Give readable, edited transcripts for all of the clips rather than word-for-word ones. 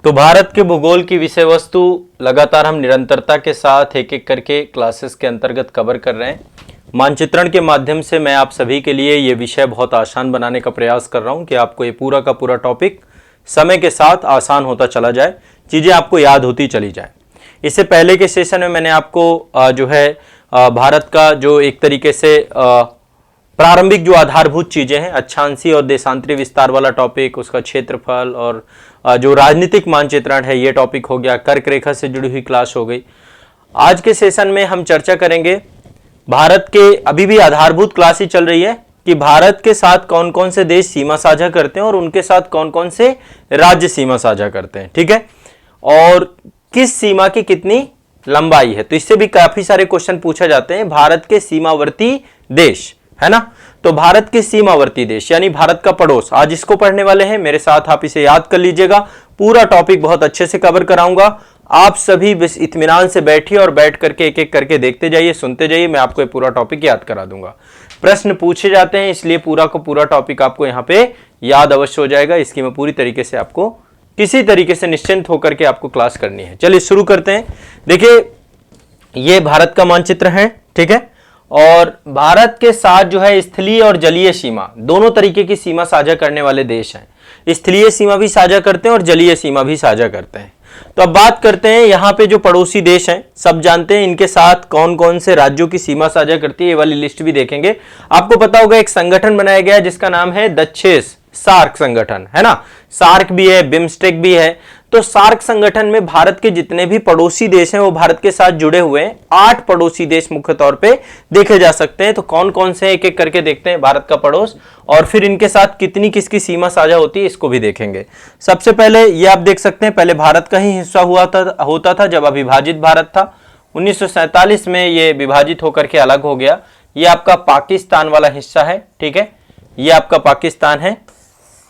तो भारत के भूगोल की विषय वस्तु लगातार हम निरंतरता के साथ एक एक करके क्लासेस के अंतर्गत कवर कर रहे हैं। मानचित्रण के माध्यम से मैं आप सभी के लिए ये विषय बहुत आसान बनाने का प्रयास कर रहा हूँ कि आपको ये पूरा का पूरा टॉपिक समय के साथ आसान होता चला जाए, चीज़ें आपको याद होती चली जाए। इससे पहले के सेशन में मैंने आपको भारत का जो एक तरीके से प्रारंभिक जो आधारभूत चीजें हैं, अक्षांशीय और देशांतरी विस्तार वाला टॉपिक, उसका क्षेत्रफल और जो राजनीतिक मानचित्रण है ये टॉपिक हो गया, कर्क रेखा से जुड़ी हुई क्लास हो गई। आज के सेशन में हम चर्चा करेंगे भारत के, अभी भी आधारभूत क्लास ही चल रही है, कि भारत के साथ कौन कौन से देश सीमा साझा करते हैं और उनके साथ कौन कौन से राज्य सीमा साझा करते हैं, ठीक है, और किस सीमा की कितनी लंबाई है। तो इससे भी काफी सारे क्वेश्चन पूछे जाते हैं। भारत के सीमावर्ती देश, है ना, तो भारत के सीमावर्ती देश यानी भारत का पड़ोस, आज इसको पढ़ने वाले हैं। मेरे साथ आप इसे याद कर लीजिएगा, पूरा टॉपिक बहुत अच्छे से कवर कराऊंगा। आप सभी बस इत्मीनान से बैठिए और बैठ करके एक एक करके देखते जाइए, सुनते जाइए, मैं आपको ये पूरा टॉपिक याद करा दूंगा। प्रश्न पूछे जाते हैं, इसलिए पूरा का पूरा टॉपिक आपको यहाँ पे याद अवश्य हो जाएगा। इसकी मैं पूरी तरीके से आपको किसी तरीके से निश्चिंत होकर के आपको क्लास करनी है। चलिए शुरू करते हैं। देखिए, ये भारत का मानचित्र है, ठीक है, और भारत के साथ जो है स्थलीय और जलीय सीमा, दोनों तरीके की सीमा साझा करने वाले देश हैं। स्थलीय सीमा भी साझा करते हैं और जलीय सीमा भी साझा करते हैं। तो अब बात करते हैं यहाँ पे जो पड़ोसी देश हैं, सब जानते हैं इनके साथ कौन कौन से राज्यों की सीमा साझा करती है, ये वाली लिस्ट भी देखेंगे। आपको पता होगा एक संगठन बनाया गया है जिसका नाम है दक्षेस सार्क संगठन, है ना, सार्क भी है, बिम्स्टेक भी है। तो सार्क संगठन में भारत के जितने भी पड़ोसी देश हैं वो भारत के साथ जुड़े हुए हैं। 8 पड़ोसी देश मुख्य तौर पे देखे जा सकते हैं। तो कौन कौन से एक एक करके देखते हैं भारत का पड़ोस, और फिर इनके साथ कितनी किसकी सीमा साझा होती है इसको भी देखेंगे। सबसे पहले ये आप देख सकते हैं, पहले भारत का ही हिस्सा होता था जब अविभाजित भारत था। 1947 में ये विभाजित होकर के अलग हो गया। ये आपका पाकिस्तान वाला हिस्सा है, ठीक है, ये आपका पाकिस्तान है,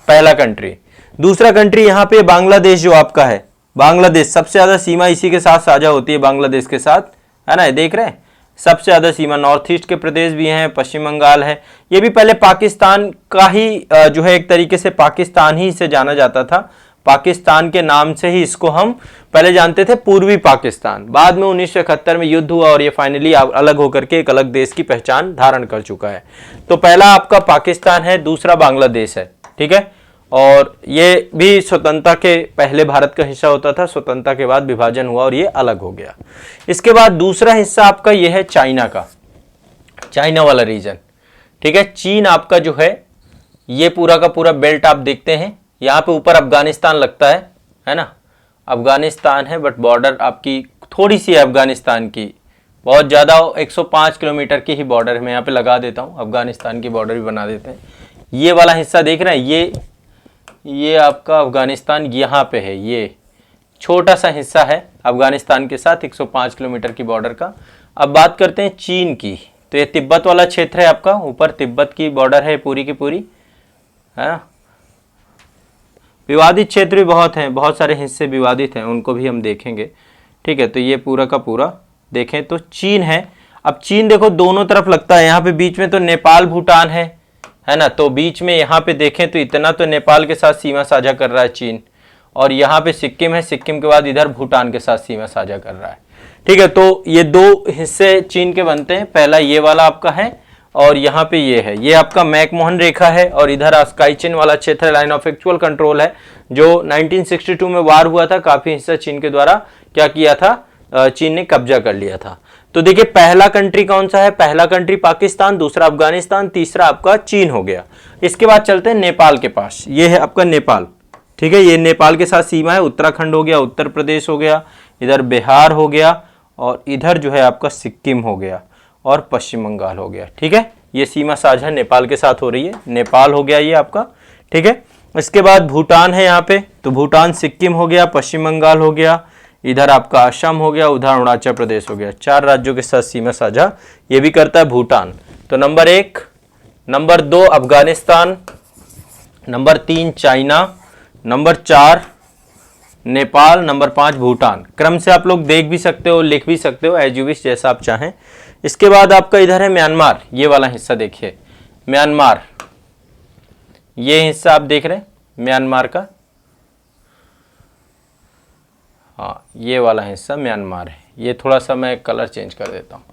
पहला कंट्री। दूसरा कंट्री यहाँ पे बांग्लादेश जो आपका है, बांग्लादेश सबसे ज्यादा सीमा इसी के साथ साझा होती है, बांग्लादेश के साथ, है ना, देख रहे हैं, सबसे ज्यादा सीमा। नॉर्थ ईस्ट के प्रदेश भी हैं, पश्चिम बंगाल है, ये भी पहले पाकिस्तान का ही जो है एक तरीके से पाकिस्तान ही से जाना जाता था। पाकिस्तान के नाम से ही इसको हम पहले जानते थे, पूर्वी पाकिस्तान। बाद में 1971 में युद्ध हुआ और ये फाइनली अलग होकर के एक अलग देश की पहचान धारण कर चुका है। तो पहला आपका पाकिस्तान है, दूसरा बांग्लादेश है, ठीक है, और ये भी स्वतंत्रता के पहले भारत का हिस्सा होता था, स्वतंत्रता के बाद विभाजन हुआ और ये अलग हो गया। इसके बाद दूसरा हिस्सा आपका ये है चाइना का, चाइना वाला रीजन, ठीक है। चीन आपका जो है ये पूरा का पूरा बेल्ट आप देखते हैं, यहाँ पे ऊपर अफगानिस्तान लगता है ना, अफगानिस्तान है, बट बॉर्डर आपकी थोड़ी सी है अफगानिस्तान की, बहुत ज़्यादा 105 किलोमीटर की ही बॉर्डर है। मैं यहाँ पे लगा देता हूँ, अफगानिस्तान की बॉर्डर भी बना देते हैं। ये वाला हिस्सा देख रहे हैं, ये आपका अफगानिस्तान यहाँ पे है, ये छोटा सा हिस्सा है अफगानिस्तान के साथ 105 किलोमीटर की बॉर्डर का। अब बात करते हैं चीन की, तो ये तिब्बत वाला क्षेत्र है आपका, ऊपर तिब्बत की बॉर्डर है पूरी की पूरी, है ना। विवादित क्षेत्र भी बहुत हैं, बहुत सारे हिस्से विवादित हैं, उनको भी हम देखेंगे, ठीक है। तो ये पूरा का पूरा देखें तो चीन है। अब चीन देखो दोनों तरफ लगता है, यहाँ पे बीच में तो नेपाल भूटान है ना, तो बीच में यहाँ पे देखें तो इतना तो नेपाल के साथ सीमा साझा कर रहा है चीन, और यहाँ पे सिक्किम है, सिक्किम के बाद इधर भूटान के साथ सीमा साझा कर रहा है, ठीक है। तो ये 2 हिस्से चीन के बनते हैं, पहला ये वाला आपका है और यहाँ पे ये है, ये आपका मैकमोहन रेखा है, और इधर स्काई चीन वाला क्षेत्र लाइन ऑफ एक्चुअल कंट्रोल है, जो 1962 में वार हुआ था, काफी हिस्सा चीन के द्वारा क्या किया था, चीन ने कब्जा कर लिया था। तो देखिए पहला कंट्री कौन सा है, पहला कंट्री पाकिस्तान, दूसरा अफगानिस्तान, तीसरा आपका चीन हो गया। इसके बाद चलते हैं नेपाल के पास, ये है आपका नेपाल, ठीक है, ये नेपाल के साथ सीमा है। उत्तराखंड हो गया, उत्तर प्रदेश हो गया, इधर बिहार हो गया, और इधर जो है आपका सिक्किम हो गया और पश्चिम बंगाल हो गया, ठीक है। ये सीमा साझा नेपाल के साथ हो रही है, नेपाल हो गया ये आपका, ठीक है। इसके बाद भूटान है यहाँ पे, तो भूटान, सिक्किम हो गया, पश्चिम बंगाल हो गया, इधर आपका असम हो गया, उधर अरुणाचल प्रदेश हो गया। 4 राज्यों के साथ सीमा साझा ये भी करता है भूटान। तो number 1, number 2 Afghanistan, number 3 China, number 4 Nepal, number 5 Bhutan. क्रम से आप लोग देख भी सकते हो, लिख भी सकते हो, एज यू विश, जैसा आप चाहें। इसके बाद आपका इधर है म्यांमार, ये वाला हिस्सा देखिए, म्यांमार, ये हिस्सा आप देख रहे हैं म्यांमार का, ये वाला हिस्सा म्यांमार है। ये थोड़ा सा मैं कलर चेंज कर देता हूँ।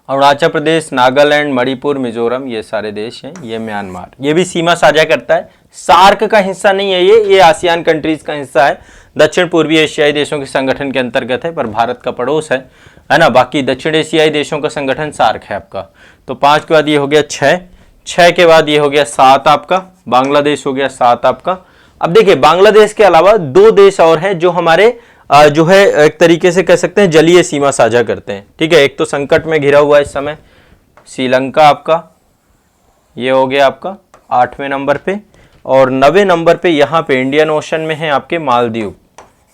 अरुणाचल प्रदेश, नागालैंड, मणिपुर, मिजोरम, ये सारे देश हैं। ये म्यांमार, ये भी सीमा साझा करता है। सार्क का हिस्सा नहीं है ये आसियान कंट्रीज का हिस्सा है। दक्षिण पूर्वी एशियाई देशों के संगठन के अंतर्गत है, पर भारत का पड़ोस है ना। बाकी दक्षिण एशियाई देशों का संगठन सार्क है आपका। तो 5 के बाद ये हो गया 6, 6 के बाद ये हो गया 7 आपका, बांग्लादेश हो गया 7 आपका। अब देखिए बांग्लादेश के अलावा 2 देश और हैं जो हमारे जो है एक तरीके से कह सकते हैं जलीय सीमा साझा करते हैं। ठीक है, एक तो संकट में घिरा हुआ है इस समय श्रीलंका आपका, ये हो गया आपका 8वें नंबर पे, और 9वें नंबर पे यहाँ पे इंडियन ओशन में है आपके मालदीव,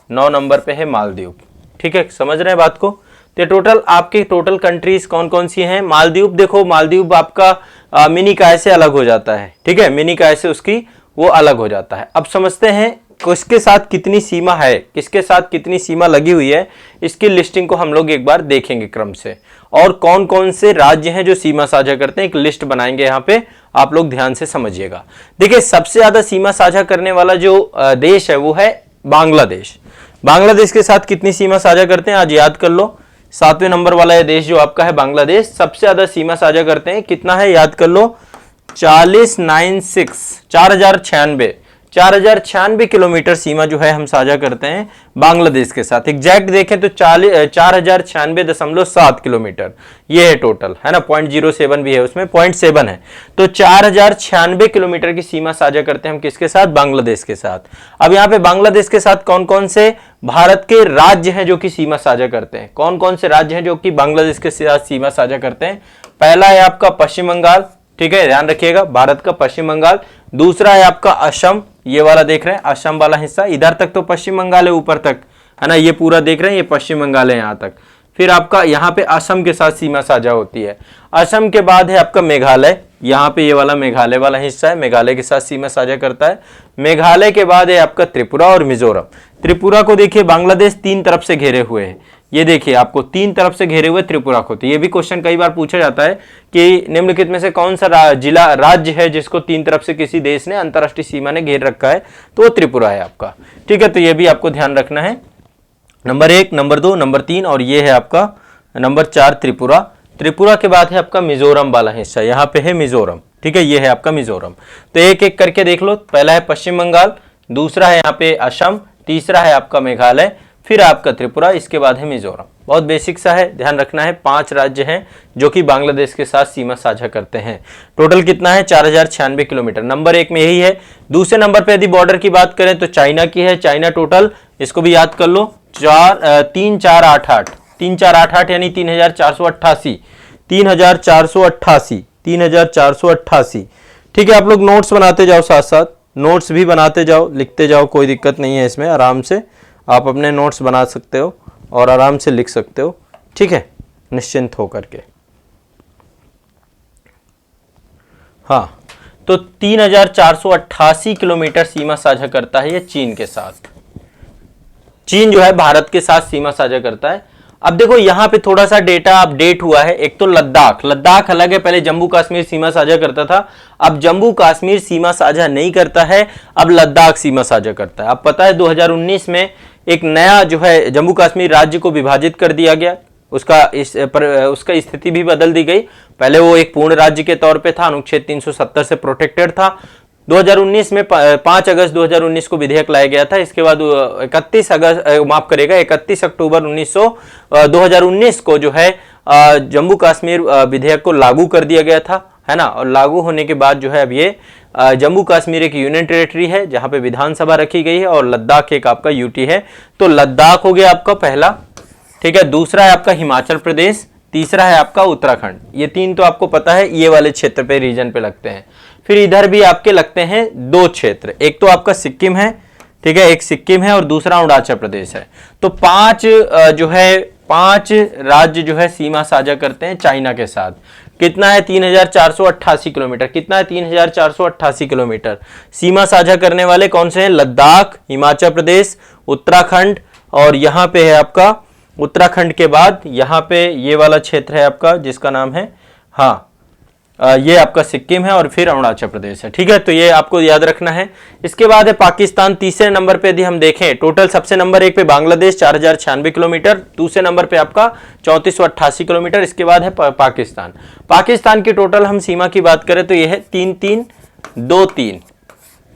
9 नंबर पे है मालदीव। ठीक है, समझ रहे हैं बात को। तो टोटल आपके टोटल कंट्रीज कौन कौन सी हैं। मालदीव, देखो मालदीव आपका मिनी काय से अलग हो जाता है। ठीक है, मिनी काय से उसकी वो अलग हो जाता है। अब समझते हैं किसके साथ कितनी सीमा है, किसके साथ कितनी सीमा लगी हुई है, इसकी लिस्टिंग को हम लोग एक बार देखेंगे क्रम से, और कौन कौन से राज्य हैं जो सीमा साझा करते हैं, एक लिस्ट बनाएंगे यहाँ पे, आप लोग ध्यान से समझिएगा। देखिए सबसे ज्यादा सीमा साझा करने वाला जो देश है वो है बांग्लादेश। बांग्लादेश के साथ कितनी सीमा साझा करते हैं आज याद कर लो। 7वें नंबर वाला ये देश जो आपका है बांग्लादेश, सबसे ज्यादा सीमा साझा करते हैं। कितना है याद कर लो, 4096 किलोमीटर सीमा जो है हम साझा करते हैं बांग्लादेश के साथ। एग्जैक्ट देखें तो 4096.7 किलोमीटर ये है टोटल, है ना। 0.07 भी है उसमें, 0.7 है। तो 4096 किलोमीटर की सीमा साझा करते हैं हम किसके साथ, बांग्लादेश के साथ। अब यहाँ पे बांग्लादेश के साथ कौन कौन से भारत के राज्य हैं जो कि सीमा साझा करते हैं, कौन कौन से राज्य हैं जो कि बांग्लादेश के साथ सीमा साझा करते हैं। पहला है आपका पश्चिम बंगाल, ठीक है ध्यान रखिएगा, भारत का पश्चिम बंगाल। दूसरा है आपका असम, ये वाला देख रहे हैं असम वाला हिस्सा, इधर तक तो पश्चिम बंगाल है ऊपर तक, है ना, ये पूरा देख रहे हैं ये पश्चिम बंगाल है यहाँ तक। फिर आपका यहाँ पे असम के साथ सीमा साझा होती है। असम के बाद है आपका मेघालय, यहाँ पे ये वाला मेघालय वाला हिस्सा है, मेघालय के साथ सीमा साझा करता है। मेघालय के बाद है आपका त्रिपुरा और मिजोरम। त्रिपुरा को देखिए बांग्लादेश 3 तरफ से घेरे हुए है, ये देखिए आपको 3 तरफ से घेरे हुए त्रिपुरा को। तो ये भी क्वेश्चन कई बार पूछा जाता है कि निम्नलिखित में से कौन सा राज्य है जिसको 3 तरफ से किसी देश ने अंतरराष्ट्रीय सीमा ने घेर रखा है, तो वो त्रिपुरा है आपका। ठीक है, तो ये भी आपको ध्यान रखना है। नंबर 1, नंबर 2, नंबर 3 और ये है आपका नंबर 4 त्रिपुरा। त्रिपुरा के बाद है आपका मिजोरम वाला हिस्सा, यहाँ पे है मिजोरम। ठीक है, ये है आपका मिजोरम। तो एक एक करके देख लो, पहला है पश्चिम बंगाल, दूसरा है यहाँ पे असम, तीसरा है आपका मेघालय, फिर आपका त्रिपुरा, इसके बाद है मिजोरम। बहुत बेसिक सा है, ध्यान रखना है। 5 राज्य हैं जो कि बांग्लादेश के साथ सीमा साझा करते हैं। टोटल कितना है, 4096 किलोमीटर। नंबर 1 में यही है। दूसरे नंबर पे यदि बॉर्डर की बात करें तो चाइना की है। चाइना टोटल, इसको भी याद कर लो, 3488 यानी 3488। ठीक है, आप लोग नोट्स बनाते जाओ, साथ साथ नोट्स भी बनाते जाओ, लिखते जाओ, कोई दिक्कत नहीं है इसमें। आराम से आप अपने नोट्स बना सकते हो और आराम से लिख सकते हो। ठीक है, निश्चिंत होकर के। हाँ, तो 3488 किलोमीटर सीमा साझा करता है ये चीन के साथ। चीन जो है भारत के साथ सीमा साझा करता है। अब देखो यहाँ पे थोड़ा सा डेटा अपडेट हुआ है। एक तो लद्दाख अलग है, पहले जम्मू कश्मीर सीमा साझा करता था, अब जम्मू कश्मीर सीमा साझा नहीं करता है, अब लद्दाख सीमा साझा करता है। अब पता है 2019 में एक नया जो है जम्मू कश्मीर राज्य को विभाजित कर दिया गया, उसका स्थिति भी बदल दी गई। पहले वो एक पूर्ण राज्य के तौर पे था, अनुच्छेद 370 से प्रोटेक्टेड था। 2019 में 5 अगस्त 2019 को विधेयक लाया गया था। इसके बाद 31 अक्टूबर 2019 को जो है जम्मू कश्मीर विधेयक को लागू कर दिया गया था, है ना। और लागू होने के बाद जो है अब ये जम्मू कश्मीर एक यूनियन टेरिटरी है जहां पे विधानसभा रखी गई है, और लद्दाख एक आपका यूटी है। तो लद्दाख हो गया आपका पहला, ठीक है। दूसरा है आपका हिमाचल प्रदेश, तीसरा है आपका उत्तराखंड। ये 3 तो आपको पता है ये वाले क्षेत्र पे रीजन पे लगते हैं। फिर इधर भी आपके लगते हैं 2 क्षेत्र, एक तो आपका सिक्किम है, ठीक है, एक सिक्किम है और दूसरा अरुणाचल प्रदेश है। तो 5 राज्य जो है सीमा साझा करते हैं चाइना के साथ। कितना है, 3488 किलोमीटर। कितना है, 3488 किलोमीटर। सीमा साझा करने वाले कौन से हैं, लद्दाख, हिमाचल प्रदेश, उत्तराखंड, और यहाँ पे है आपका उत्तराखंड के बाद यहाँ पे ये वाला क्षेत्र है आपका जिसका नाम है, हाँ, ये आपका सिक्किम है और फिर अरुणाचल प्रदेश है। ठीक है, तो ये आपको याद रखना है। इसके बाद है पाकिस्तान। तीसरे नंबर पे यदि हम देखें, टोटल सबसे नंबर 1 पे बांग्लादेश 4096 किलोमीटर, दूसरे नंबर पे आपका 3488 किलोमीटर। इसके बाद है पाकिस्तान। पाकिस्तान की टोटल हम सीमा की बात करें तो ये है 3323।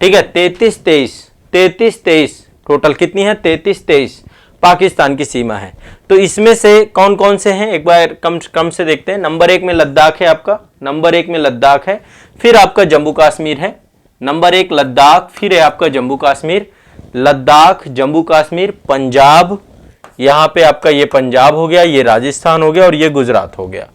ठीक है, 3323 टोटल कितनी है, 3323 पाकिस्तान की सीमा है। तो इसमें से कौन कौन से हैं एक बार कम से देखते हैं। नंबर 1 में लद्दाख है आपका, नंबर 1 में लद्दाख है, फिर आपका जम्मू कश्मीर है। नंबर 1 लद्दाख, फिर है आपका जम्मू कश्मीर, लद्दाख, जम्मू कश्मीर, पंजाब, यहां पे आपका ये पंजाब हो गया, ये राजस्थान हो गया और ये गुजरात हो गया।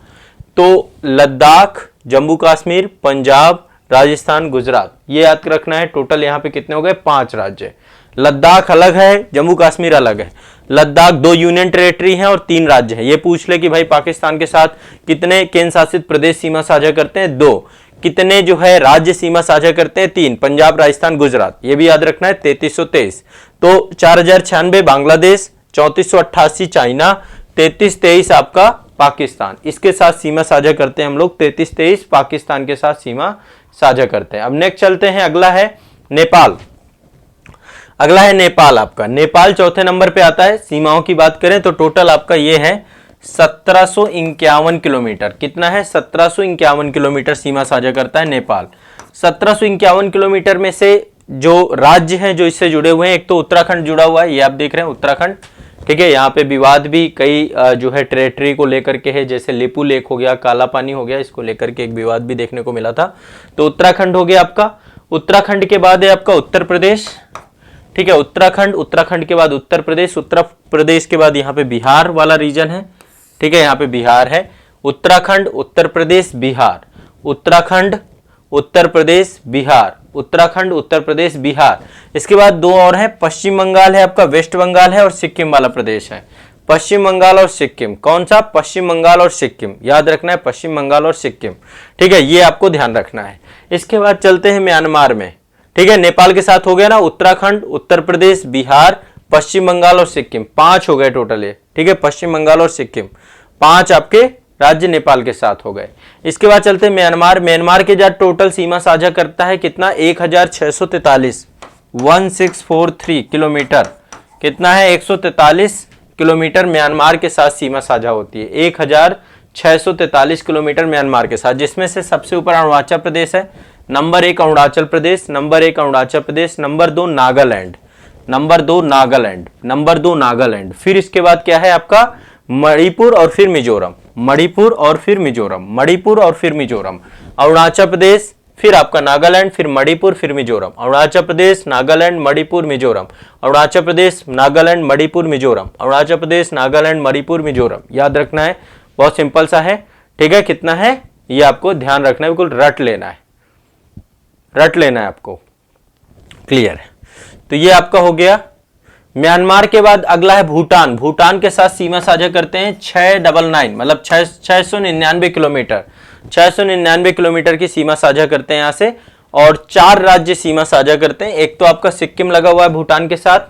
तो लद्दाख, जम्मू कश्मीर, पंजाब, राजस्थान, गुजरात, ये याद रखना है। टोटल यहाँ पे कितने हो गए, 5 राज्य। लद्दाख अलग है, जम्मू कश्मीर अलग है। लद्दाख 2 यूनियन टेरिटरी हैं और 3 राज्य हैं। ये पूछ ले कि भाई पाकिस्तान के साथ कितने केंद्र शासित प्रदेश सीमा साझा करते हैं, 2। कितने जो है राज्य सीमा साझा करते हैं, 3, पंजाब, राजस्थान, गुजरात। ये भी याद रखना है। 3323 तो 4096 बांग्लादेश, 3488 चाइना, 3323 आपका पाकिस्तान, इसके साथ सीमा साझा करते हैं हम लोग। 3323 पाकिस्तान के साथ सीमा साझा करते हैं। अब नेक्स्ट चलते हैं, अगला है नेपाल। अगला है नेपाल आपका। नेपाल चौथे नंबर पे आता है। सीमाओं की बात करें तो टोटल आपका ये है 1751 किलोमीटर। कितना है, 1751 किलोमीटर सीमा साझा करता है नेपाल। 1751 किलोमीटर में से जो राज्य हैं जो इससे जुड़े हुए हैं, एक तो उत्तराखंड जुड़ा हुआ है, ये आप देख रहे हैं उत्तराखंड। ठीक है, यहाँ पे विवाद भी कई जो है टेरिटरी को लेकर के है, जैसे लेपू लेक हो गया, काला पानी हो गया, इसको लेकर के एक विवाद भी देखने को मिला था। तो उत्तराखंड हो गया आपका। उत्तराखंड के बाद है आपका उत्तर प्रदेश। ठीक है, उत्तराखंड, उत्तराखंड के बाद उत्तर प्रदेश, उत्तर प्रदेश के बाद यहाँ पे बिहार वाला रीजन है। ठीक है, यहाँ पे बिहार है। उत्तराखंड, उत्तर प्रदेश, बिहार, उत्तराखंड, उत्तर प्रदेश, बिहार, उत्तराखंड, उत्तर प्रदेश, बिहार। इसके बाद 2 और है, पश्चिम बंगाल है आपका, वेस्ट बंगाल है और सिक्किम वाला प्रदेश है। पश्चिम बंगाल और सिक्किम, कौन सा, पश्चिम बंगाल और सिक्किम, याद रखना है, पश्चिम बंगाल और सिक्किम। ठीक है, ये आपको ध्यान रखना है। इसके बाद चलते हैं म्यांमार में। ठीक है, नेपाल के साथ हो गया ना, उत्तराखंड, उत्तर प्रदेश, बिहार, पश्चिम बंगाल और सिक्किम, 5 हो गए टोटल ये। ठीक है, पश्चिम बंगाल और सिक्किम 5 आपके राज्य नेपाल के साथ हो गए। इसके बाद चलते हैं म्यांमार। म्यांमार के साथ टोटल सीमा साझा करता है कितना, 1643, 1643 किलोमीटर। कितना है, 143 किलोमीटर म्यांमार के साथ सीमा साझा होती है। 1643 किलोमीटर म्यांमार के साथ, जिसमें से सबसे ऊपर अरुणाचल प्रदेश है। Number 1 Arunachal Pradesh, number 1 Arunachal Pradesh, number 2 Nagaland, number 2 Nagaland, number 2 Nagaland. फिर इसके बाद क्या है आपका, मणिपुर और फिर मिजोरम, मणिपुर और फिर मिजोरम, मणिपुर और फिर मिजोरम। अरुणाचल प्रदेश, फिर आपका नागालैंड, फिर मणिपुर, फिर मिजोरम। अरुणाचल प्रदेश, नागालैंड, मणिपुर, मिजोरम। अरुणाचल प्रदेश, नागालैंड, मणिपुर, मिजोरम। अरुणाचल प्रदेश, नागालैंड, मणिपुर, मिजोरम। याद रखना है, बहुत सिंपल सा है। ठीक है, कितना है ये आपको ध्यान रखना है, बिल्कुल रट लेना है, रट लेना है आपको। क्लियर है, तो ये आपका हो गया। म्यांमार के बाद अगला है भूटान। भूटान के साथ सीमा साझा करते हैं 699, मतलब 699 किलोमीटर, 699 किलोमीटर की सीमा साझा करते हैं यहाँ से। और 4 राज्य सीमा साझा करते हैं। एक तो आपका सिक्किम लगा हुआ है भूटान के साथ,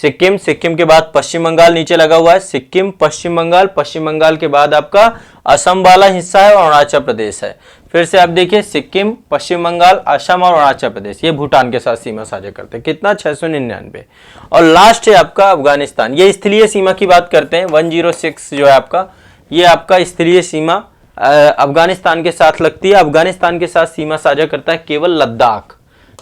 सिक्किम, सिक्किम के बाद पश्चिम बंगाल नीचे लगा हुआ है, सिक्किम, पश्चिम बंगाल, पश्चिम बंगाल के बाद आपका असम वाला हिस्सा है और अरुणाचल प्रदेश है। फिर से आप देखिए, सिक्किम, पश्चिम बंगाल, असम और अरुणाचल प्रदेश, ये भूटान के साथ सीमा साझा करते हैं। कितना, 699। और लास्ट है आपका अफगानिस्तान। ये स्थलीय सीमा की बात करते हैं, 106 जो है आपका, ये आपका स्थलीय सीमा अफगानिस्तान के साथ लगती है। अफगानिस्तान के साथ सीमा साझा करता है केवल लद्दाख।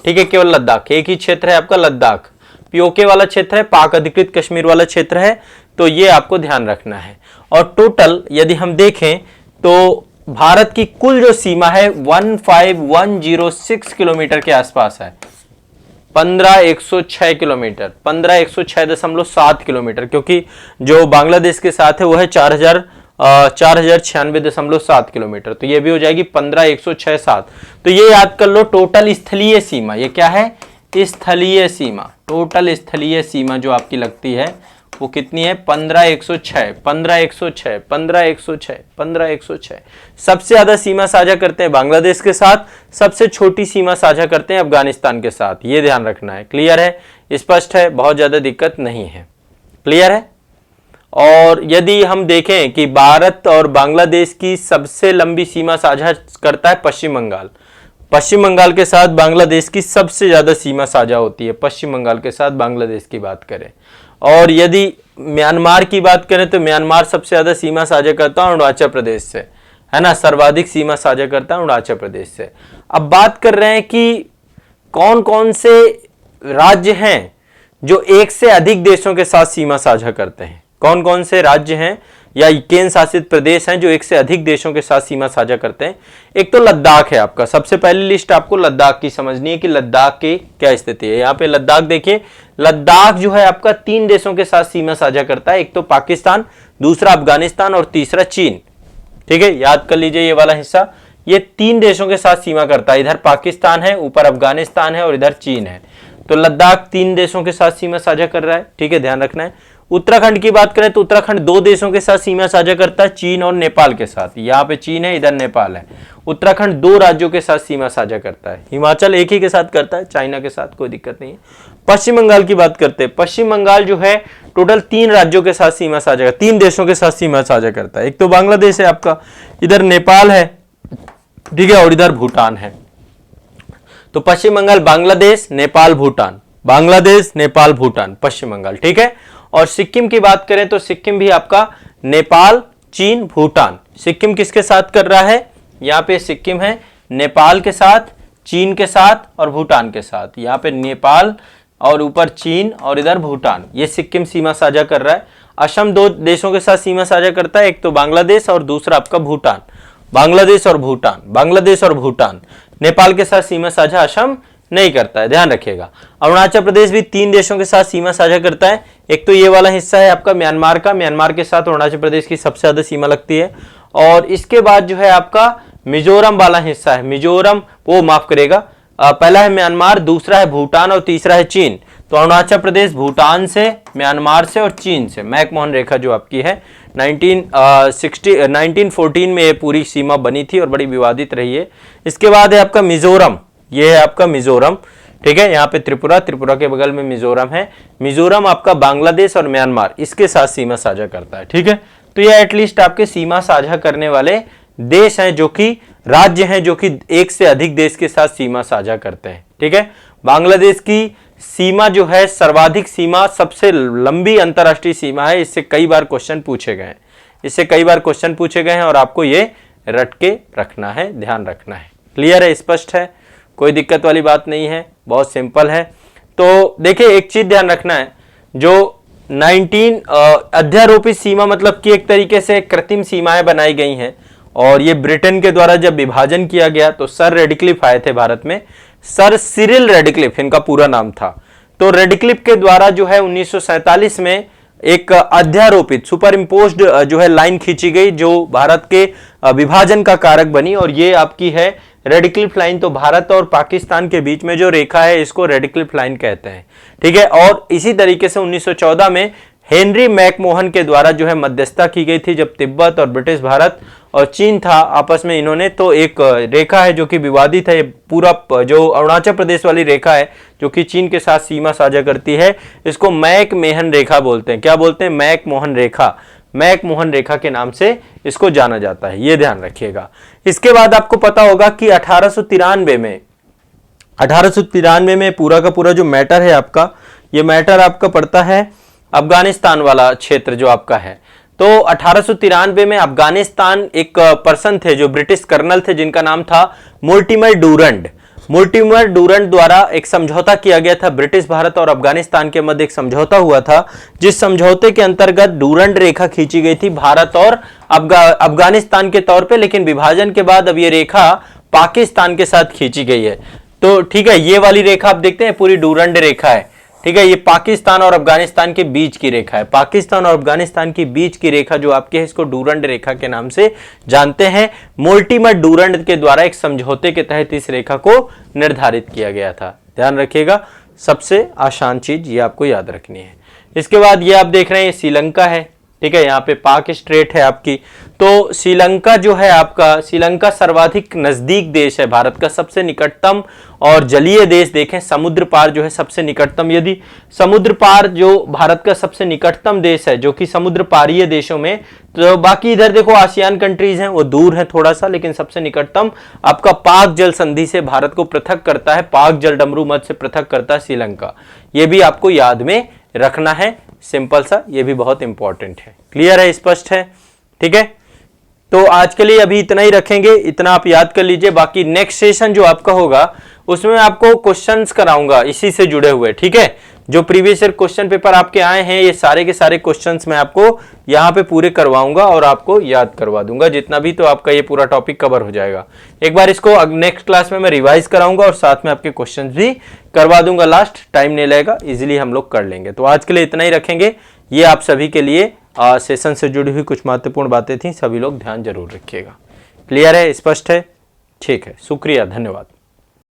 ठीक है, केवल लद्दाख, एक ही क्षेत्र है आपका लद्दाख, पीओके वाला क्षेत्र है, पाक अधिकृत कश्मीर वाला क्षेत्र है। तो ये आपको ध्यान रखना है। और टोटल यदि हम देखें तो भारत की कुल जो सीमा है 15106 किलोमीटर के आसपास है। 15106 किलोमीटर, 15106.7 किलोमीटर, क्योंकि जो बांग्लादेश के साथ है वो है 4096.7 किलोमीटर। तो ये भी हो जाएगी 15106.7। तो ये याद कर लो, टोटल स्थलीय सीमा, ये क्या है, स्थलीय सीमा। टोटल स्थलीय सीमा जो आपकी लगती है वो कितनी है, 15106, 15106, 15106, 15106। सबसे ज्यादा सीमा साझा करते हैं बांग्लादेश के साथ, सबसे छोटी सीमा साझा करते हैं अफगानिस्तान के साथ। ये ध्यान रखना है। क्लियर है, स्पष्ट है, बहुत ज्यादा दिक्कत नहीं है। क्लियर है। और यदि हम देखें कि भारत और बांग्लादेश की सबसे लंबी सीमा साझा करता है पश्चिम बंगाल। पश्चिम बंगाल के साथ बांग्लादेश की सबसे ज्यादा सीमा साझा होती है, पश्चिम बंगाल के साथ बांग्लादेश की बात करें। और यदि म्यांमार की बात करें तो म्यांमार सबसे ज्यादा सीमा साझा करता है अरुणाचल प्रदेश से, है ना, सर्वाधिक सीमा साझा करता है अरुणाचल प्रदेश से। अब बात कर रहे हैं कि कौन कौन से राज्य हैं जो एक से अधिक देशों के साथ सीमा साझा करते हैं, कौन कौन से राज्य हैं या केंद्र शासित प्रदेश हैं जो एक से अधिक देशों के साथ सीमा साझा करते हैं। एक तो लद्दाख है आपका, सबसे पहली लिस्ट आपको लद्दाख की समझनी है कि लद्दाख की क्या स्थिति है। यहाँ पे लद्दाख देखिए, लद्दाख जो है आपका 3 देशों के साथ सीमा साझा करता है, एक तो पाकिस्तान, दूसरा अफगानिस्तान और तीसरा चीन। ठीक है, याद कर लीजिए ये वाला हिस्सा, ये 3 देशों के साथ सीमा करता है, इधर पाकिस्तान है, ऊपर अफगानिस्तान है और इधर चीन है। तो लद्दाख 3 देशों के साथ सीमा साझा कर रहा है, ठीक है, ध्यान रखना है। उत्तराखंड की बात करें तो उत्तराखंड 2 देशों के साथ सीमा साझा करता है, चीन और नेपाल के साथ। यहाँ पे चीन है, इधर नेपाल है। उत्तराखंड 2 राज्यों के साथ सीमा साझा करता है। हिमाचल एक ही के साथ करता है, चाइना के साथ कोई दिक्कत नहीं है। पश्चिम बंगाल की बात करते हैं, पश्चिम बंगाल जो है टोटल 3 राज्यों के साथ सीमा साझा करता है, 3 देशों के साथ सीमा साझा करता है। एक तो बांग्लादेश है आपका, इधर नेपाल है, ठीक है, और इधर भूटान है। तो पश्चिम बंगाल बांग्लादेश नेपाल भूटान, बांग्लादेश नेपाल भूटान पश्चिम बंगाल, ठीक है। और सिक्किम की बात करें तो सिक्किम भी आपका नेपाल चीन भूटान। सिक्किम किसके साथ कर रहा है, यहाँ पे सिक्किम है नेपाल के साथ, चीन के साथ और भूटान के साथ। यहाँ पे नेपाल और ऊपर चीन और इधर भूटान, ये सिक्किम सीमा साझा कर रहा है। असम 2 देशों के साथ सीमा साझा करता है, एक तो बांग्लादेश और दूसरा आपका भूटान। बांग्लादेश और भूटान, बांग्लादेश और भूटान। नेपाल के साथ सीमा साझा असम नहीं करता है, ध्यान रखिएगा। अरुणाचल प्रदेश भी 3 देशों के साथ सीमा साझा करता है, एक तो ये वाला हिस्सा है आपका म्यांमार का, म्यांमार के साथ अरुणाचल प्रदेश की सबसे ज्यादा सीमा लगती है। और इसके बाद जो है आपका मिजोरम वाला हिस्सा है, मिजोरम वो माफ करेगा, पहला है म्यांमार, दूसरा है भूटान और तीसरा है चीन। तो अरुणाचल प्रदेश भूटान से, म्यांमार से और चीन से मैकमोहन रेखा जो आपकी है 1914 में ये पूरी सीमा बनी थी और बड़ी विवादित रही है। इसके बाद है आपका मिजोरम, ये है आपका मिजोरम, ठीक है। यहाँ पे त्रिपुरा, त्रिपुरा के बगल में मिजोरम है। मिजोरम आपका बांग्लादेश और म्यांमार इसके साथ सीमा साझा करता है, ठीक है। तो ये एटलीस्ट आपके सीमा साझा करने वाले देश हैं, जो कि राज्य हैं, जो कि एक से अधिक देश के साथ सीमा साझा करते हैं, ठीक है। बांग्लादेश की सीमा जो है सर्वाधिक सीमा, सबसे लंबी अंतरराष्ट्रीय सीमा है। इससे कई बार क्वेश्चन पूछे गए हैं, इससे कई बार क्वेश्चन पूछे गए हैं और आपको ये रट के रखना है, ध्यान रखना है। क्लियर है, स्पष्ट है, कोई दिक्कत वाली बात नहीं है, बहुत सिंपल है। तो देखिए एक चीज ध्यान रखना है, जो 19 अध्यारोपित सीमा मतलब कि एक तरीके से कृत्रिम सीमाएं बनाई गई हैं। और ये ब्रिटेन के द्वारा जब विभाजन किया गया तो सर रेडक्लिफ आए थे भारत में, सर सिरिल रेडक्लिफ इनका पूरा नाम था। तो रेडक्लिफ के द्वारा जो है 1947 में एक अध्यारोपित सुपर इम्पोज्ड जो है लाइन खींची गई, जो भारत के विभाजन का कारक बनी। और ये आपकी है रेडक्लिफ लाइन। तो भारत और पाकिस्तान के बीच में जो रेखा है इसको रेडक्लिफ लाइन कहते हैं, ठीक है। और इसी तरीके से 1914 में हेनरी मैकमोहन के द्वारा जो है मध्यस्थता की गई थी, जब तिब्बत और ब्रिटिश भारत और चीन था आपस में, इन्होंने तो एक रेखा है जो कि विवादित है, ये पूरा जो अरुणाचल प्रदेश वाली रेखा है जो कि चीन के साथ सीमा साझा करती है, इसको मैकमोहन रेखा बोलते हैं। क्या बोलते हैं? मैकमोहन रेखा, मैकमोहन रेखा के नाम से इसको जाना जाता है, ये ध्यान रखिएगा। इसके बाद आपको पता होगा कि 1893 में पूरा का पूरा जो मैटर है आपका, ये मैटर आपका पड़ता है अफगानिस्तान वाला क्षेत्र जो आपका है। तो 1893 में अफगानिस्तान एक पर्सन थे जो ब्रिटिश कर्नल थे, जिनका नाम था मोर्टिमर डूरंड। मोर्टिमर डूरंड द्वारा एक समझौता किया गया था, ब्रिटिश भारत और अफगानिस्तान के मध्य एक समझौता हुआ था, जिस समझौते के अंतर्गत डूरंड रेखा खींची गई थी भारत और अफगानिस्तान के तौर पे। लेकिन विभाजन के बाद अब ये रेखा पाकिस्तान के साथ खींची गई है। तो ठीक है, ये वाली रेखा आप देखते हैं पूरी डूरंड रेखा है, ठीक है। ये पाकिस्तान और अफगानिस्तान के बीच की रेखा है, पाकिस्तान और अफगानिस्तान के बीच की रेखा जो आपकी है, इसको डूरंड रेखा के नाम से जानते हैं। मोर्टिमर डूरंड के द्वारा एक समझौते के तहत इस रेखा को निर्धारित किया गया था, ध्यान रखिएगा। सबसे आसान चीज ये आपको याद रखनी है। इसके बाद ये आप देख रहे हैं श्रीलंका है, ठीक है, यहाँ पे पाक स्ट्रेट है आपकी। तो श्रीलंका जो है आपका, श्रीलंका सर्वाधिक नजदीक देश है, भारत का सबसे निकटतम और जलीय देश देखें, समुद्र पार जो है सबसे निकटतम। यदि समुद्र पार जो भारत का सबसे निकटतम देश है जो कि समुद्र पारीय देशों में, तो बाकी इधर देखो आसियान कंट्रीज हैं वो दूर है थोड़ा सा, लेकिन सबसे निकटतम आपका पाक जल संधि से भारत को पृथक करता है, पाक जल डमरू मध्य से पृथक करता है श्रीलंका। ये भी आपको याद में रखना है, सिंपल सा, ये भी बहुत इंपॉर्टेंट है। क्लियर है, स्पष्ट है? ठीक है, तो आज के लिए अभी इतना ही रखेंगे, इतना आप याद कर लीजिए। बाकी नेक्स्ट सेशन जो आपका होगा उसमें आपको क्वेश्चंस कराऊंगा इसी से जुड़े हुए। ठीक है, जो प्रीवियस ईयर क्वेश्चन पेपर आपके आए हैं ये सारे के सारे क्वेश्चंस मैं आपको यहाँ पे पूरे करवाऊंगा और आपको याद करवा दूंगा जितना भी, तो आपका ये पूरा टॉपिक कवर हो जाएगा। एक बार इसको नेक्स्ट क्लास में मैं रिवाइज कराऊंगा और साथ में आपके क्वेश्चंस भी करवा दूंगा। लास्ट टाइम नहीं लगेगा, इजिली हम लोग कर लेंगे। तो आज के लिए इतना ही रखेंगे। ये आप सभी के लिए सेशन से जुड़ी हुई कुछ महत्वपूर्ण बातें थी, सभी लोग ध्यान जरूर रखिएगा। क्लियर है, स्पष्ट है? ठीक है, शुक्रिया, धन्यवाद।